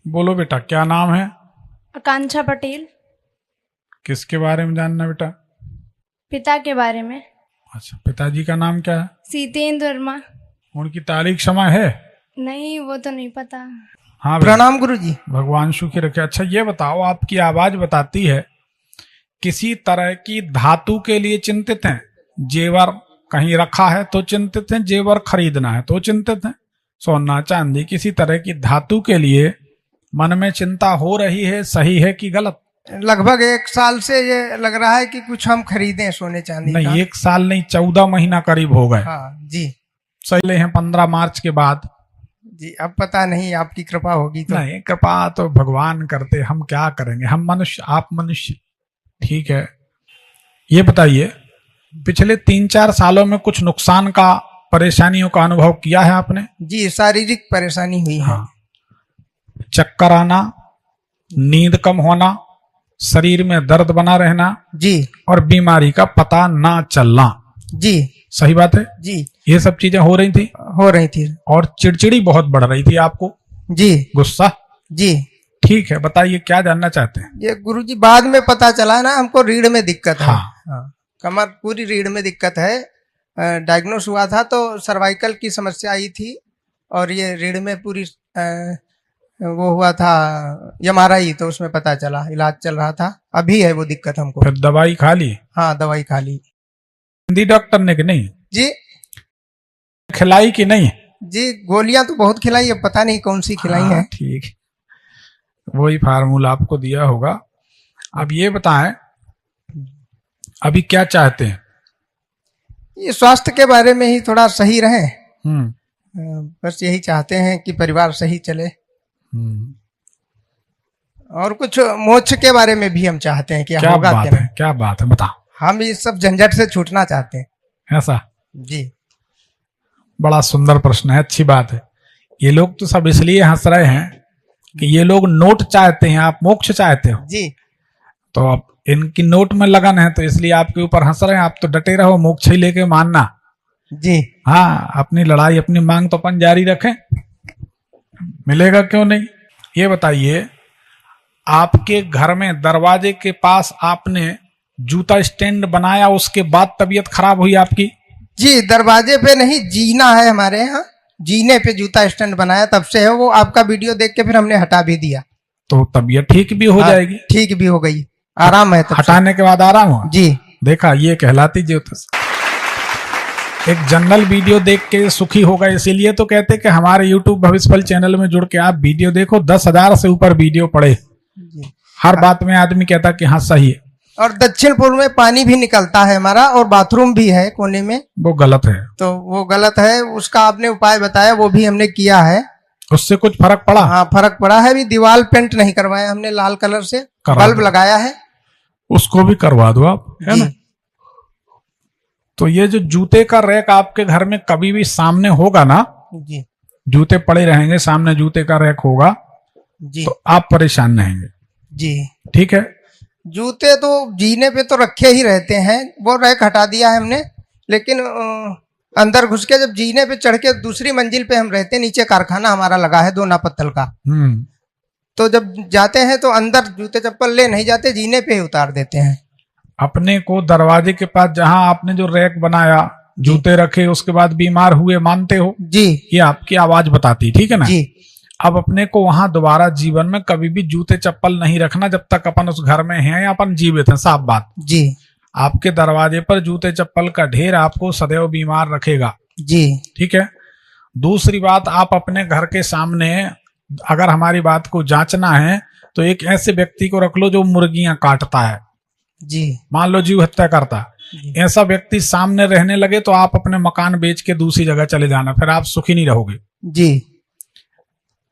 बोलो बेटा, क्या नाम है? आकांक्षा पटेल। किसके बारे में जानना बेटा? पिता के बारे में। अच्छा, पिताजी का नाम क्या है? सीतेंद्र वर्मा। उनकी तारीख समय है? नहीं, वो तो नहीं पता। हाँ बेटा, प्रणाम गुरुजी। भगवान सुखी रखे। अच्छा ये बताओ, आपकी आवाज बताती है किसी तरह की धातु के लिए चिंतित हैं? जेवर कहीं रखा है तो चिंतित हैं, जेवर खरीदना है तो चिंतित हैं, सोना चांदी किसी तरह की धातु के लिए मन में चिंता हो रही है, सही है कि गलत? लगभग 1 साल से ये लग रहा है कि कुछ हम खरीदें सोने चांदी नहीं, का। 1 साल नहीं, 14 महीना करीब हो गए। हाँ जी। सही हैं 15 मार्च के बाद। जी अब पता नहीं, आपकी कृपा होगी तो। नहीं, कृपा तो भगवान करते, हम क्या करेंगे, हम मनुष्य, आप मनुष्य। ठीक है, ये बताइए, पिछले 3-4 सालों में कुछ नुकसान का, परेशानियों का अनुभव किया है आपने? जी शारीरिक परेशानी हुई है। हाँ, चक्कर आना, नींद कम होना, शरीर में दर्द बना रहना जी और बीमारी का पता ना चलना। जी सही बात है? जी ये सब चीजें हो रही थी हो रही थी। और चिड़चिड़ी बहुत बढ़ रही थी आपको, जी गुस्सा। जी ठीक है, बताइए क्या जानना चाहते हैं? ये गुरुजी बाद में पता चला ना, हमको रीढ़ में दिक्कत है। हाँ। हाँ, कमर पूरी रीढ़ में दिक्कत है। डायग्नोस हुआ था तो सर्वाइकल की समस्या आई थी और ये रीढ़ में पूरी वो हुआ था MRI, तो उसमें पता चला, इलाज चल रहा था। अभी है वो दिक्कत हमको। फिर दवाई खा ली? हाँ दवाई खा ली। हिंदी डॉक्टर ने कि नहीं जी खिलाई कि नहीं? जी गोलियां तो बहुत खिलाई, अब पता नहीं कौन सी खिलाई हाँ, है। ठीक, वही फार्मूला आपको दिया होगा। अब ये बताएं, अभी क्या चाहते हैं? ये स्वास्थ्य के बारे में ही थोड़ा सही रहे, बस यही चाहते हैं कि परिवार सही चले। और कुछ मोक्ष के बारे में भी हम चाहते हैं कि क्या होगा बात क्या है, क्या बात है, बताओ। हम इस सब झंझट से छूटना चाहते हैं। ऐसा? जी बड़ा सुंदर प्रश्न है, अच्छी बात है। ये लोग तो सब इसलिए हंस रहे हैं कि ये लोग नोट चाहते हैं, आप मोक्ष चाहते हो। जी तो अब इनकी नोट में लगन है तो इसलिए आपके ऊपर हंस रहे हैं। आप तो डटे रहो, मोक्ष ही लेके मानना। जी हाँ, अपनी लड़ाई, अपनी मांग तो अपन जारी रखें, मिलेगा क्यों नहीं। ये बताइए, आपके घर में दरवाजे के पास आपने जूता स्टैंड बनाया, उसके बाद तबीयत खराब हुई आपकी? जी दरवाजे पे नहीं, जीना है हमारे यहाँ, जीने पे जूता स्टैंड बनाया, तब से है वो। आपका वीडियो देख के फिर हमने हटा भी दिया, तो तबीयत ठीक भी हो जाएगी। ठीक भी हो गई, आराम है तब से। हटाने के बाद आराम हुआ? जी देखा, ये कहलाती ज्योतिष। एक जनरल वीडियो देख के सुखी होगा, इसीलिए तो कहते कि हमारे YouTube भविष्यफल चैनल में जुड़ के आप वीडियो देखो। 10,000 से ऊपर वीडियो पड़े, हर बात में आदमी कहता कि हाँ सही है। और दक्षिण पूर्व में पानी भी निकलता है हमारा, और बाथरूम भी है कोने में, वो गलत है। तो वो गलत है। उसका आपने उपाय बताया, वो भी हमने किया है। उससे कुछ फर्क पड़ा? हाँ फर्क पड़ा है। अभी दीवार पेंट नहीं करवाया हमने, लाल कलर से बल्ब लगाया है, उसको भी करवा दो आप, है ना। तो ये जो जूते का रैक आपके घर में कभी भी सामने होगा ना, जी जूते पड़े रहेंगे, सामने जूते का रैक होगा, जी तो आप परेशान रहेंगे। जी ठीक है, जूते तो जीने पे तो रखे ही रहते हैं, वो रैक हटा दिया है हमने। लेकिन अंदर घुस के जब जीने पे चढ़ के दूसरी मंजिल पे हम रहते, नीचे कारखाना हमारा लगा है 2 नापत्तल का, तो जब जाते हैं तो अंदर जूते चप्पल ले नहीं जाते, जीने पे ही उतार देते हैं। अपने को दरवाजे के पास जहां आपने जो रैक बनाया, जूते रखे, उसके बाद बीमार हुए, मानते हो? जी ये आपकी आवाज बताती, ठीक है ना। जी अब अपने को वहां दोबारा जीवन में कभी भी जूते चप्पल नहीं रखना जब तक अपन उस घर में हैं या अपन जीवित हैं, साफ बात। जी आपके दरवाजे पर जूते चप्पल का ढेर आपको सदैव बीमार रखेगा। जी ठीक है। दूसरी बात, आप अपने घर के सामने अगर हमारी बात को जांचना है तो एक ऐसे व्यक्ति को रख लो जो मुर्गियां काटता है, जी मान लो जीव हत्या करता है, ऐसा व्यक्ति सामने रहने लगे तो आप अपने मकान बेच के दूसरी जगह चले जाना, फिर आप सुखी नहीं रहोगे। जी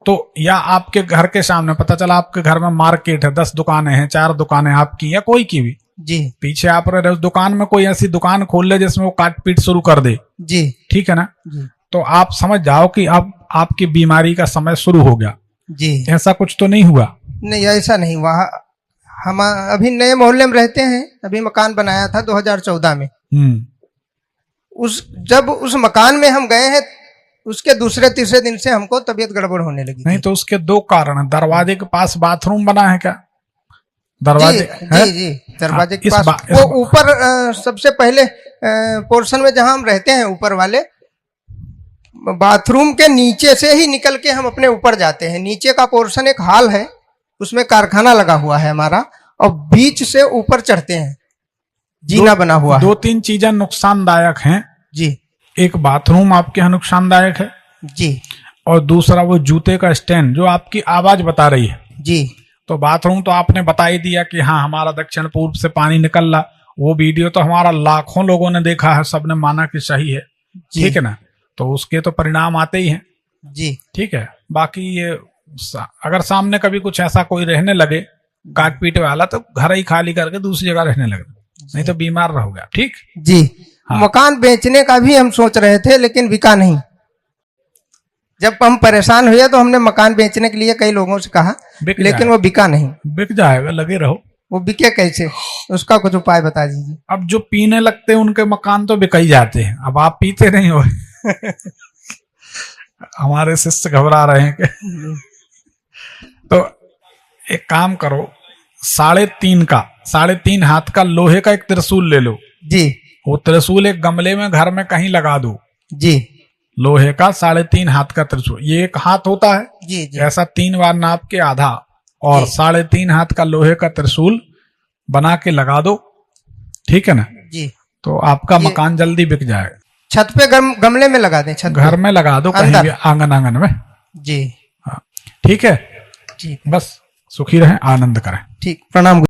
तो या आपके घर के सामने पता चला आपके घर में मार्केट है, 10 दुकानें हैं, 4 दुकानें आपकी या कोई की भी, जी पीछे आप रह रहे, उस दुकान में कोई ऐसी दुकान खोल ले जिसमें वो काट पीट शुरू कर दे, जी ठीक है ना, जी तो आप समझ जाओ कि अब आपकी बीमारी का समय शुरू हो गया। जी ऐसा कुछ तो नहीं हुआ? नहीं ऐसा नहीं हुआ। हम अभी नए मोहल्ले में रहते हैं, अभी मकान बनाया था 2014 में। जब उस मकान में हम गए हैं उसके दूसरे तीसरे दिन से हमको तबीयत गड़बड़ होने लगी नहीं थी। तो उसके दो कारण हैं। दरवाजे के पास बाथरूम बना है क्या? जी दरवाजे है? जी जी दरवाजे के इस पास बा- वो ऊपर सबसे पहले पोर्शन में जहां हम रहते हैं ऊपर वाले बाथरूम के नीचे से ही निकल के हम अपने ऊपर जाते हैं। नीचे का पोर्शन एक हॉल है, उसमें कारखाना लगा हुआ है हमारा, और बीच से ऊपर चढ़ते हैं, जीना बना हुआ है। दो तीन चीजें नुकसानदायक हैं। जी एक बाथरूम आपके यहाँ नुकसानदायक है, जी और दूसरा वो जूते का स्टैंड जो आपकी आवाज बता रही है। जी तो बाथरूम तो आपने बता ही दिया कि हाँ हमारा दक्षिण पूर्व से पानी निकल रहा, वो वीडियो तो हमारा लाखों लोगों ने देखा है, सबने माना कि सही है, जी। ठीक है ना। तो उसके तो परिणाम आते ही हैं, जी ठीक है। बाकी ये अगर सामने कभी कुछ ऐसा कोई रहने लगे काट पीटे वाला, तो घर ही खाली करके दूसरी जगह रहने लगे, नहीं तो बीमार रहोगे, ठीक। जी हाँ। मकान बेचने का भी हम सोच रहे थे लेकिन बिका नहीं। जब हम परेशान हुए तो हमने मकान बेचने के लिए कई लोगों से कहा, बिक लेकिन जाएगा। वो बिका नहीं। बिक जाएगा, लगे रहो। वो बिके कैसे, उसका कुछ उपाय बता दीजिए। अब जो पीने लगते हैं उनके मकान तो बिक ही जाते हैं, अब आप पीते नहीं हो। हमारे शिष्य घबरा रहे हैं कि तो एक काम करो, 3.5 हाथ का लोहे का एक त्रिशूल ले लो। जी वो त्रिशूल एक गमले में घर में कहीं लगा दो। जी लोहे का 3.5 हाथ का त्रिशूल, ये एक हाथ होता है, जी जी ऐसा 3 बार नाप के आधा, और जी। 3.5 हाथ का लोहे का त्रिशूल बना के लगा दो, ठीक है ना। जी तो आपका ये- मकान जल्दी बिक जाएगा। छत पे गमले में लगा दें, छत घर में लगा दो, कहीं अंदर? भी आंगन में। जी हाँ, ठीक है, ठीक बस सुखी रहें, आनंद करें। ठीक, प्रणाम।